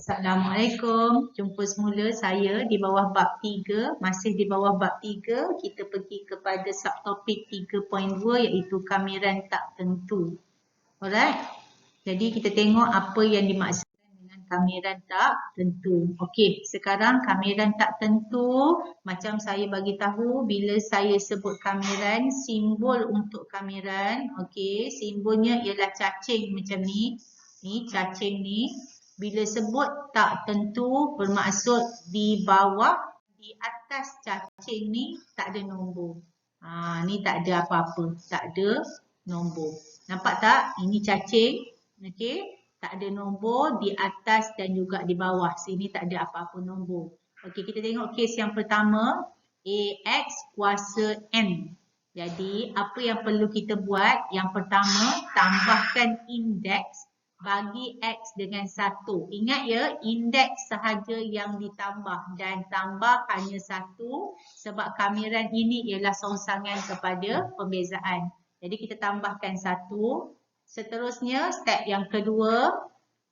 Assalamualaikum. Jumpa semula saya di bawah bab 3. Masih di bawah bab 3, kita pergi kepada subtopik 3.2 iaitu kamiran tak tentu. Alright. Jadi kita tengok apa yang dimaksudkan dengan kamiran tak tentu. Okey, sekarang kamiran tak tentu, macam saya bagi tahu bila saya sebut kamiran, simbol untuk kamiran, okey, simbolnya ialah cacing macam ni. Ni cacing ni. Bila sebut tak tentu bermaksud di bawah, di atas cacing ni tak ada nombor. Ni tak ada apa-apa, tak ada nombor. Nampak tak? Ini cacing, okey? Tak ada nombor di atas dan juga di bawah. Sini tak ada apa-apa nombor. Okey, kita tengok kes yang pertama, AX kuasa N. Jadi, apa yang perlu kita buat? Yang pertama, tambahkan indeks bagi X dengan 1. Ingat ya, indeks sahaja yang ditambah dan tambah hanya 1 sebab kamiran ini ialah songsangan kepada pembezaan. Jadi kita tambahkan 1. Seterusnya, step yang kedua,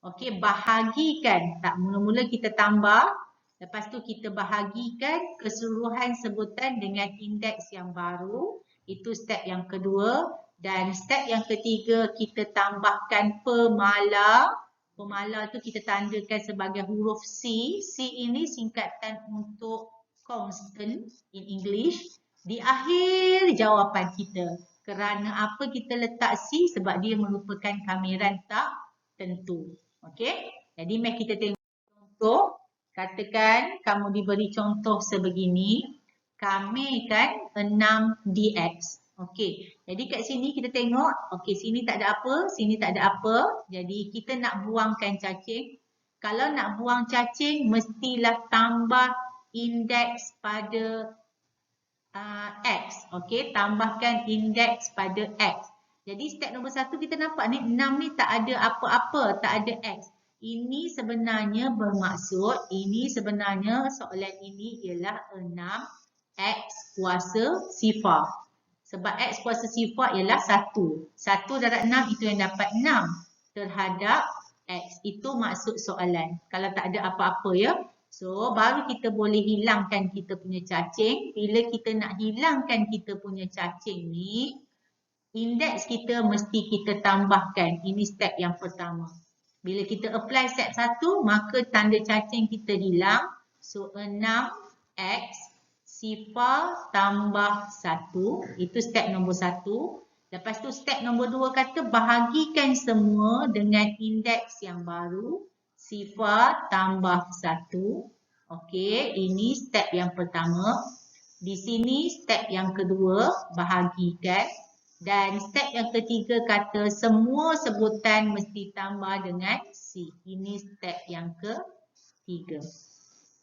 okey, bahagikan. Tak, mula-mula kita tambah, lepas tu kita bahagikan keseluruhan sebutan dengan indeks yang baru. Itu step yang kedua. Dan step yang ketiga, kita tambahkan pemala. Pemala tu kita tandakan sebagai huruf C. C ini singkatan untuk constant in English. Di akhir jawapan kita. Kerana apa kita letak C? Sebab dia merupakan kamiran tak tentu. Okey? Jadi mari kita tengok contoh. Katakan kamu diberi contoh sebegini. Kamirkan 6 dx. Okey, jadi kat sini kita tengok, okey sini tak ada apa, sini tak ada apa. Jadi kita nak buangkan cacing. Kalau nak buang cacing, mestilah tambah indeks pada X. Okey, tambahkan indeks pada X. Jadi step nombor 1 kita nampak ni, 6 ni tak ada apa-apa, tak ada X. Ini sebenarnya bermaksud, ini sebenarnya soalan ini ialah 6 X kuasa sifar. Sebab X kuasa sifar ialah 1. 1 darab 6 itu yang dapat 6 terhadap X. Itu maksud soalan. Kalau tak ada apa-apa ya. So, baru kita boleh hilangkan kita punya cacing. Bila kita nak hilangkan kita punya cacing ni, indeks kita mesti kita tambahkan. Ini step yang pertama. Bila kita apply step 1, maka tanda cacing kita hilang. So, 6X sifar tambah 1. Itu step nombor 1. Lepas tu step nombor 2 kata bahagikan semua dengan indeks yang baru. Sifar tambah 1. Okey, ini step yang pertama. Di sini step yang kedua, bahagikan. Dan step yang ketiga kata semua sebutan mesti tambah dengan C. Ini step yang ketiga.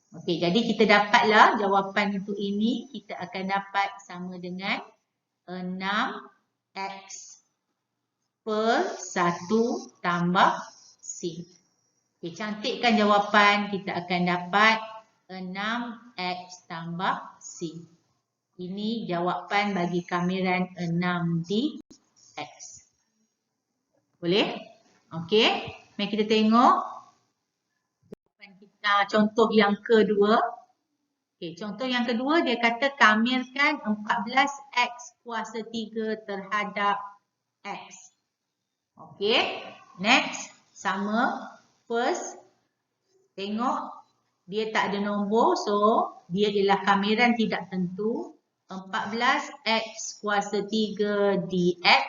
Okey, jadi kita dapatlah jawapan untuk ini. Kita akan dapat sama dengan 6X per 1 tambah C. Okey, cantikkan jawapan. Kita akan dapat 6X tambah C. Ini jawapan bagi kamiran 6dx. Boleh? Okey, mari kita tengok. Contoh yang kedua. Okay, contoh yang kedua dia kata kamirkan 14x kuasa 3 terhadap x. Okey, next sama. First, tengok dia tak ada nombor, so dia ialah kamiran tidak tentu. 14x kuasa 3 dx.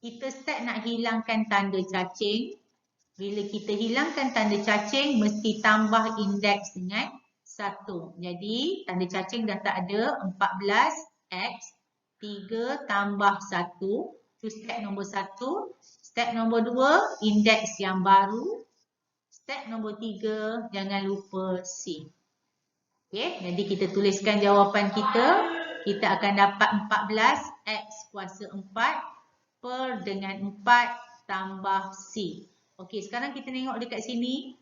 Kita start nak hilangkan tanda cacing. Bila kita hilangkan tanda cacing, mesti tambah indeks dengan 1. Jadi, tanda cacing dah tak ada. 14x 3 tambah 1. Itu step nombor 1. Step nombor 2, indeks yang baru. Step nombor 3, jangan lupa C. Okay, jadi kita tuliskan jawapan kita. Kita akan dapat 14x kuasa 4 per dengan 4 tambah C. Okey, sekarang kita tengok dekat sini.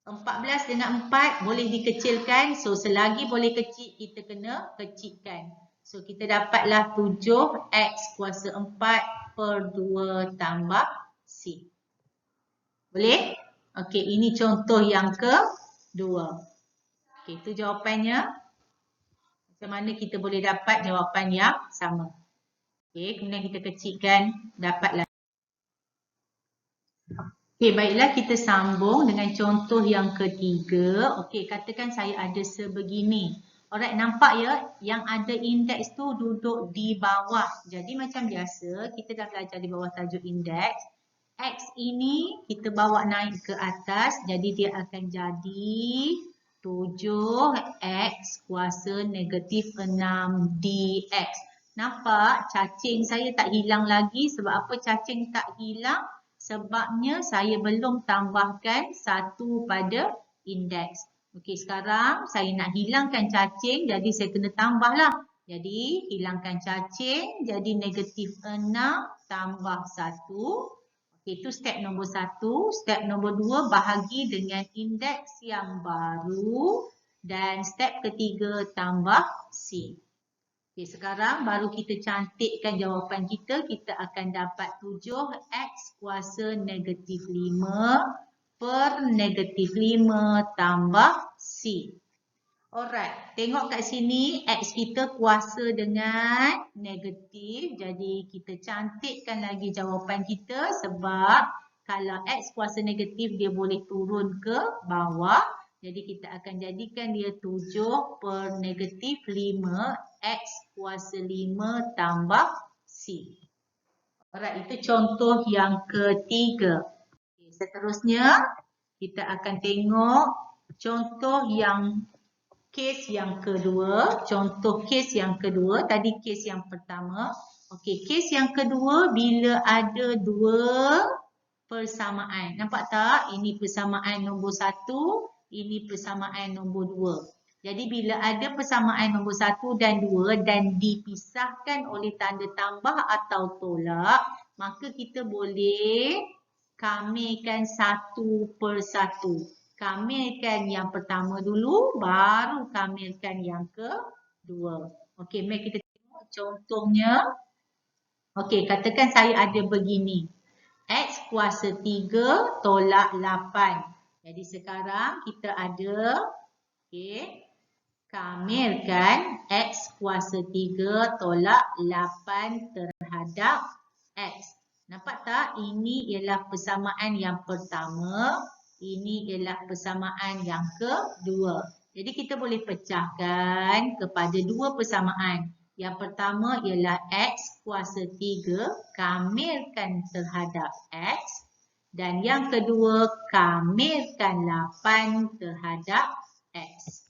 14 dengan 4 boleh dikecilkan. So, selagi boleh kecil, kita kena kecilkan. So, kita dapatlah 7x kuasa 4 per 2 tambah C. Boleh? Okey, ini contoh yang kedua. Okey, itu jawapannya. Macam mana kita boleh dapat jawapan yang sama. Okey, kemudian kita kecilkan, dapatlah. Okey, baiklah kita sambung dengan contoh yang ketiga. Okey, katakan saya ada sebegini. Alright, nampak ya yang ada indeks tu duduk di bawah. Jadi macam biasa, kita dah belajar di bawah tajuk indeks. X ini kita bawa naik ke atas, jadi dia akan jadi 7X kuasa negatif 6 dx. Nampak cacing saya tak hilang lagi. Sebab apa cacing tak hilang? Sebabnya saya belum tambahkan 1 pada indeks. Okey, sekarang saya nak hilangkan cacing, jadi saya kena tambahlah. Jadi hilangkan cacing, jadi negatif 6 tambah 1. Okey, itu step nombor 1. Step nombor 2, bahagi dengan indeks yang baru. Dan step ketiga, tambah C. Okey, sekarang baru kita cantikkan jawapan kita. Kita akan dapat 7X kuasa negatif 5 per negatif 5 tambah C. Alright, tengok kat sini X kita kuasa dengan negatif. Jadi kita cantikkan lagi jawapan kita sebab kalau X kuasa negatif dia boleh turun ke bawah. Jadi kita akan jadikan dia 7 per negatif 5 X kuasa 5 tambah C. Alright, itu contoh yang ketiga. Okay, seterusnya kita akan tengok contoh yang kes yang kedua. Contoh kes yang kedua, tadi kes yang pertama. Okey, kes yang kedua bila ada dua persamaan. Nampak tak? Ini persamaan nombor 1, ini persamaan nombor 2. Jadi bila ada persamaan nombor 1 dan 2 dan dipisahkan oleh tanda tambah atau tolak, maka kita boleh kamirkan 1 per 1. Kamirkan yang pertama dulu, baru kamirkan yang kedua. Okey, mari kita tengok contohnya. Okey, katakan saya ada begini. X kuasa 3 tolak 8. Jadi sekarang kita ada, okey, kamirkan X kuasa 3 tolak 8 terhadap X. Nampak tak? Ini ialah persamaan yang pertama. Ini ialah persamaan yang kedua. Jadi kita boleh pecahkan kepada dua persamaan. Yang pertama ialah X kuasa 3 kamirkan terhadap X. Dan yang kedua kamirkan 8 terhadap X.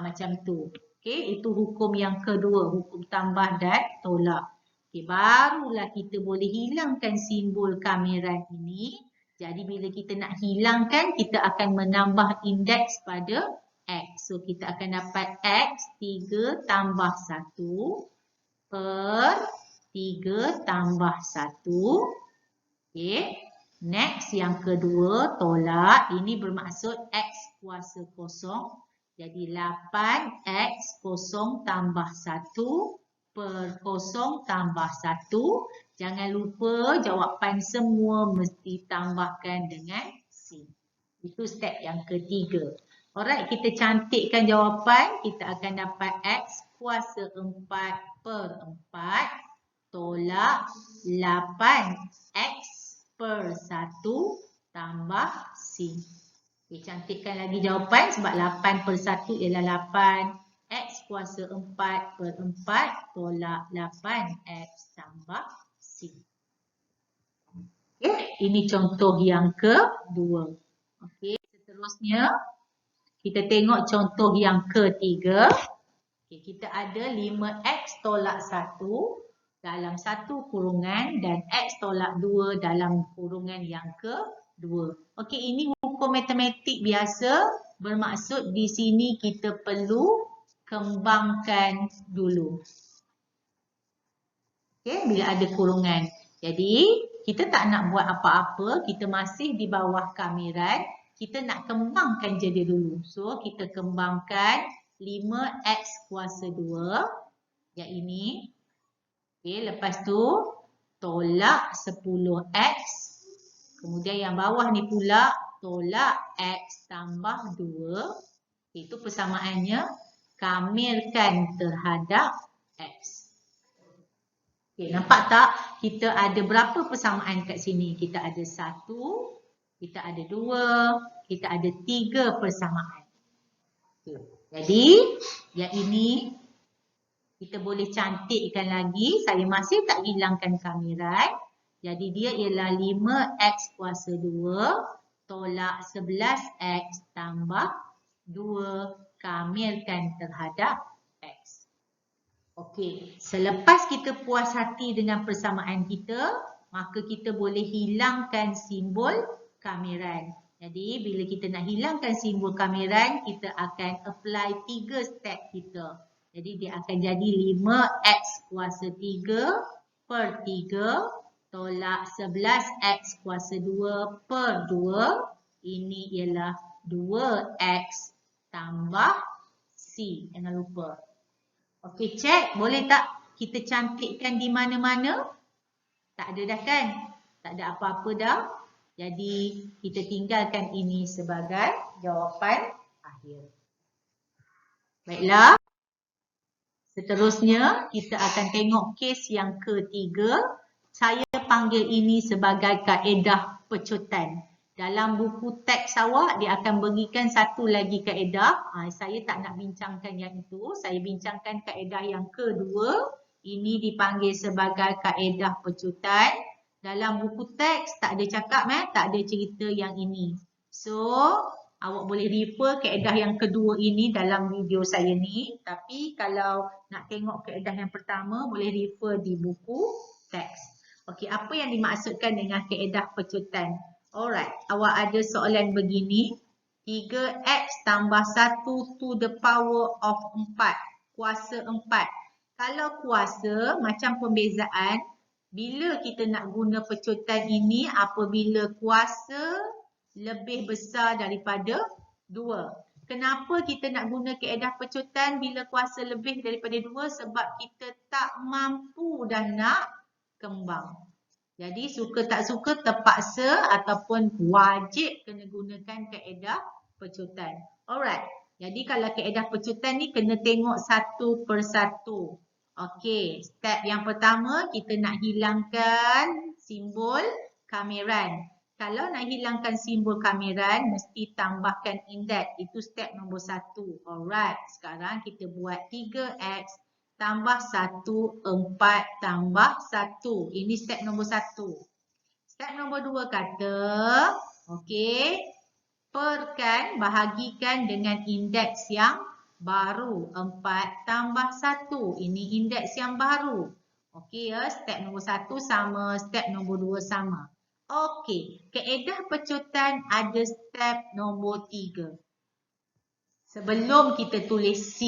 Macam tu. Okey, itu hukum yang kedua, hukum tambah dan tolak. Okey, barulah kita boleh hilangkan simbol kamiran ini. Jadi bila kita nak hilangkan, kita akan menambah indeks pada X. So kita akan dapat X 3 tambah 1 per 3 tambah 1. Okey. Next yang kedua tolak. Ini bermaksud X kuasa kosong. Jadi 8X kosong tambah 1 per kosong tambah 1. Jangan lupa jawapan semua mesti tambahkan dengan C. Itu step yang ketiga. Alright, kita cantikkan jawapan. Kita akan dapat X kuasa 4 per 4 tolak 8X per 1 tambah C. Okay, cantikkan lagi jawapan sebab 8 per 1 ialah 8. X kuasa 4 per 4 tolak 8X tambah C. Okay, ini contoh yang kedua. Okay, seterusnya kita tengok contoh yang ketiga. Okay, kita ada 5X tolak 1 dalam satu kurungan dan X tolak 2 dalam kurungan yang kedua. Okey, ini hukum matematik biasa, bermaksud di sini kita perlu kembangkan dulu. Okey, bila ada kurungan. Jadi, kita tak nak buat apa-apa, kita masih di bawah kamiran, kita nak kembangkan je dia dulu. So, kita kembangkan 5X kuasa 2, yang ini. Okey, lepas tu tolak 10X. Kemudian yang bawah ni pula tolak X tambah 2. Itu persamaannya kamirkan terhadap X. Okay, nampak tak? Kita ada berapa persamaan kat sini? Kita ada 1, kita ada 2, kita ada 3 persamaan. Okay. Jadi, yang ini kita boleh cantikkan lagi. Saya masih tak hilangkan kamiran. Jadi dia ialah 5x kuasa 2 tolak 11x tambah 2 kamirkan terhadap x. Okey, selepas kita puas hati dengan persamaan kita, maka kita boleh hilangkan simbol kamiran. Jadi bila kita nak hilangkan simbol kamiran, kita akan apply 3 step kita. Jadi dia akan jadi 5x kuasa 3 per 3 tolak 11x kuasa 2 per 2. Ini ialah 2x tambah C. Jangan lupa. Okey, cek. Boleh tak kita cantikkan di mana-mana? Tak ada dah kan? Tak ada apa-apa dah. Jadi kita tinggalkan ini sebagai jawapan akhir. Baiklah. Seterusnya, kita akan tengok kes yang ketiga. Saya panggil ini sebagai kaedah pecutan. Dalam buku teks awak, dia akan berikan satu lagi kaedah. Saya tak nak bincangkan yang itu. Saya bincangkan kaedah yang kedua. Ini dipanggil sebagai kaedah pecutan. Dalam buku teks, tak ada cakap, tak ada cerita yang ini. So, awak boleh refer kaedah yang kedua ini dalam video saya ni. Tapi kalau nak tengok kaedah yang pertama, boleh refer di buku teks. Okey, apa yang dimaksudkan dengan kaedah pecutan? Alright, awak ada soalan begini. 3x tambah 1 to the power of 4. Kuasa 4. Kalau kuasa, macam pembezaan, bila kita nak guna pecutan ini apabila kuasa lebih besar daripada 2. Kenapa kita nak guna kaedah pecutan bila kuasa lebih daripada 2? Sebab kita tak mampu dah nak kembang. Jadi suka tak suka terpaksa ataupun wajib kena gunakan kaedah pecutan. Alright. Jadi kalau kaedah pecutan ni kena tengok satu persatu. Okey, step yang pertama kita nak hilangkan simbol kamiran. Kalau nak hilangkan simbol kamiran, mesti tambahkan indeks. Itu step nombor 1. Alright, sekarang kita buat 3x tambah 1, 4 tambah 1. Ini step nombor 1. Step nombor 2 kata, okey, perkan, bahagikan dengan indeks yang baru. 4 tambah 1. Ini indeks yang baru. Okey ya, step nombor 1 sama, step nombor 2 sama. Okey, kaedah pecutan ada step nombor 3. Sebelum kita tulis C,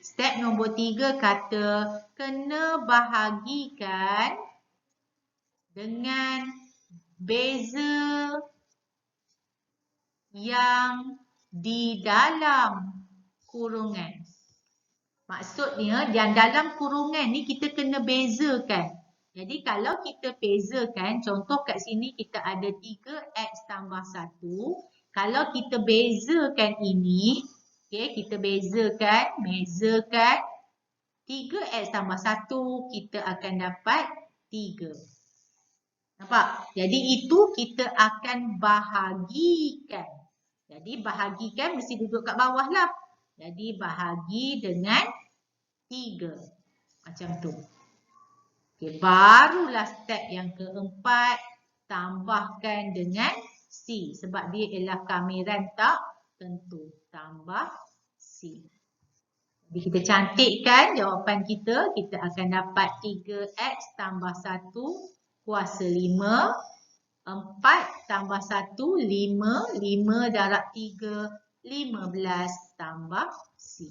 step nombor 3 kata kena bahagikan dengan beza yang di dalam kurungan. Maksudnya yang dalam kurungan ni kita kena bezakan. Jadi kalau kita bezakan, contoh kat sini kita ada 3x tambah 1. Kalau kita bezakan ini, okay, kita bezakan 3x tambah 1, kita akan dapat 3. Nampak? Jadi itu kita akan bahagikan. Jadi bahagikan mesti duduk kat bawah lah. Jadi bahagi dengan 3. Macam tu. Okay, barulah step yang keempat. Tambahkan dengan C. Sebab dia ialah kamiran tak tentu. Tambah C. Jadi kita cantikkan jawapan kita. Kita akan dapat 3x tambah 1 kuasa 5. 4 tambah 1, 5. 5 darab 3, 15 tambah C.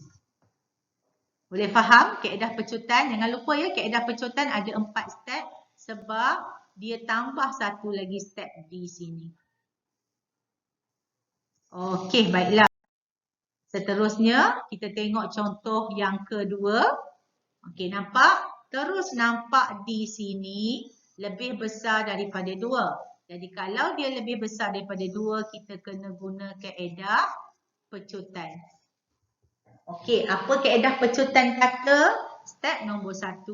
Boleh faham kaedah pecutan? Jangan lupa ya, kaedah pecutan ada 4 step sebab dia tambah satu lagi step di sini. Okey, baiklah. Seterusnya, kita tengok contoh yang kedua. Okey, nampak? Terus nampak di sini lebih besar daripada 2. Jadi kalau dia lebih besar daripada 2, kita kena guna kaedah pecutan. Okey, apa kaedah pecutan kata? Step nombor 1.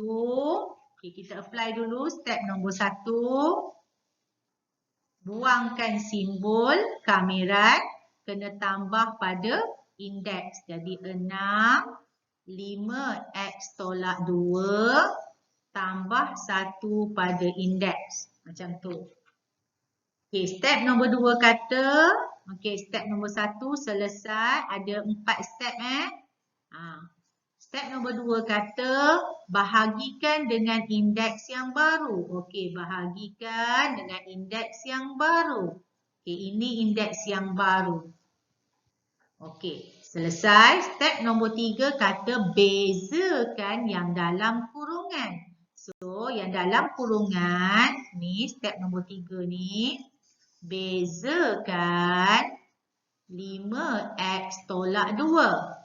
Okey, kita apply dulu step nombor 1. Buangkan simbol kamiran, kena tambah pada indeks. Jadi 6, 5x tolak 2 tambah 1 pada indeks. Macam tu. Okey, step nombor 2 kata, okey, step nombor 1 selesai, ada 4 step Step nombor 2 kata, bahagikan dengan indeks yang baru. Okey, bahagikan dengan indeks yang baru. Okey, ini indeks yang baru. Okey, selesai. Step nombor 3 kata, bezakan yang dalam kurungan. So, yang dalam kurungan, ni step nombor 3 ni, bezakan 5x tolak 2.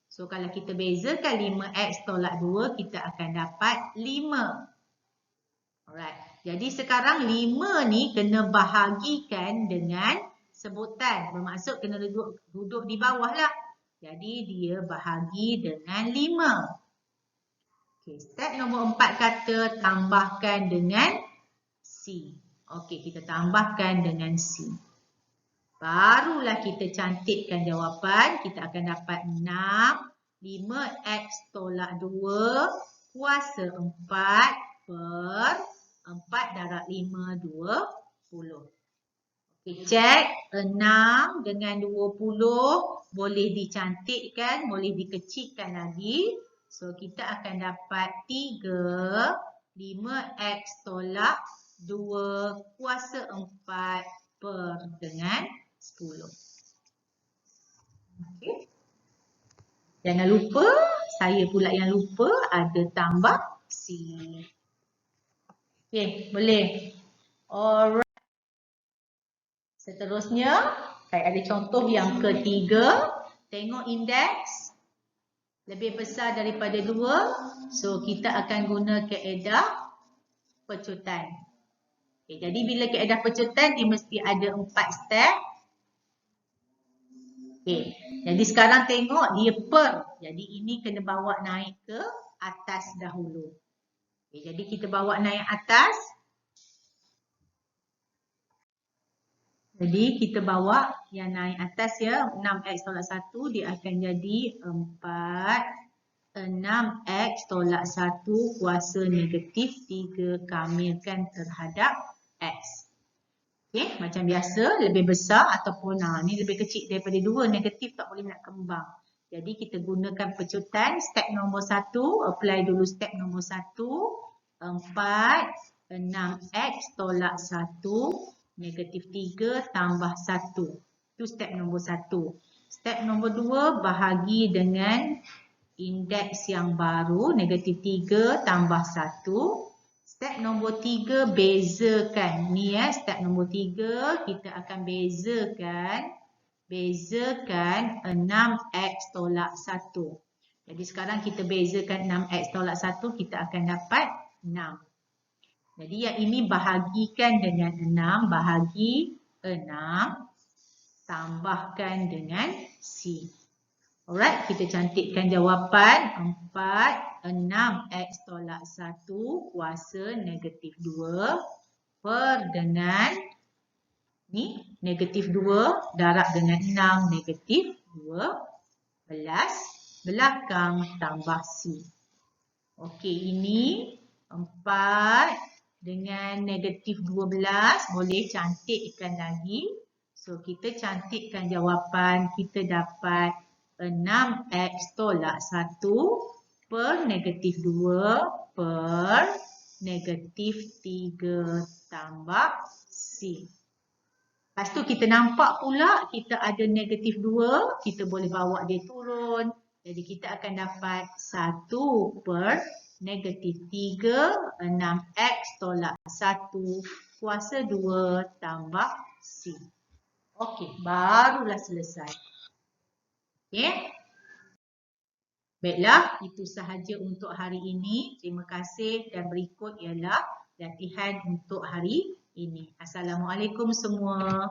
So, kalau kita bezakan 5x tolak 2, kita akan dapat 5. Alright. Jadi, sekarang 5 ni kena bahagikan dengan sebutan. Bermaksud kena duduk di bawah lah. Jadi, dia bahagi dengan 5. Okay, step nombor 4 kata tambahkan dengan C. Okey, kita tambahkan dengan C. Barulah kita cantikkan jawapan. Kita akan dapat 6. 5x tolak 2 kuasa 4 per 4 darab 5, 20. Okey, cek 6 dengan 20 boleh dicantikkan, boleh dikecilkan lagi. So, kita akan dapat 3. 5x tolak 2 kuasa 4 per dengan 10. Okay. Jangan lupa, saya pula yang lupa ada tambah C. Okay, boleh. Alright. Seterusnya, saya ada contoh yang ketiga. Tengok indeks. Lebih besar daripada 2. So, kita akan guna kaedah pecutan. Okay, jadi, bila kaedah pecutan, dia mesti ada 4 step. Okay. Jadi sekarang tengok dia per. Jadi ini kena bawa naik ke atas dahulu. Okay, jadi kita bawa naik atas. Jadi kita bawa yang naik atas ya. 6x tolak 1 dia akan jadi 4. 6x tolak 1 kuasa negatif 3 kamirkan terhadap x. Okay, macam biasa, lebih besar ataupun ni lebih kecil daripada 2, negatif tak boleh nak kembang. Jadi kita gunakan pecutan, step nombor 1, apply dulu step nombor 1. 4, 6x tolak 1, negatif 3 tambah 1. Itu step nombor 1. Step nombor 2, bahagi dengan indeks yang baru, negatif 3 tambah 1. Step nombor 3, bezakan. Ni step nombor 3, kita akan bezakan 6x tolak 1. Jadi sekarang kita bezakan 6x tolak 1, kita akan dapat 6. Jadi yang ini bahagikan dengan 6, bahagi 6, tambahkan dengan C. Alright, kita cantikkan jawapan 4, 6x tolak 1 kuasa negatif 2 per dengan ni negatif 2 darab dengan 6 negatif 12 belakang tambah C. Okey, ini 4 dengan negatif 12 boleh cantikkan lagi. So, kita cantikkan jawapan, kita dapat 6x tolak 1 per negatif 2 per negatif 3 tambah C. Lepas tu kita nampak pula kita ada negatif 2, kita boleh bawa dia turun. Jadi kita akan dapat 1 per negatif 3, 6x tolak 1 kuasa 2 tambah C. Okey, barulah selesai. Okey. Baiklah, itu sahaja untuk hari ini. Terima kasih dan berikut ialah latihan untuk hari ini. Assalamualaikum semua.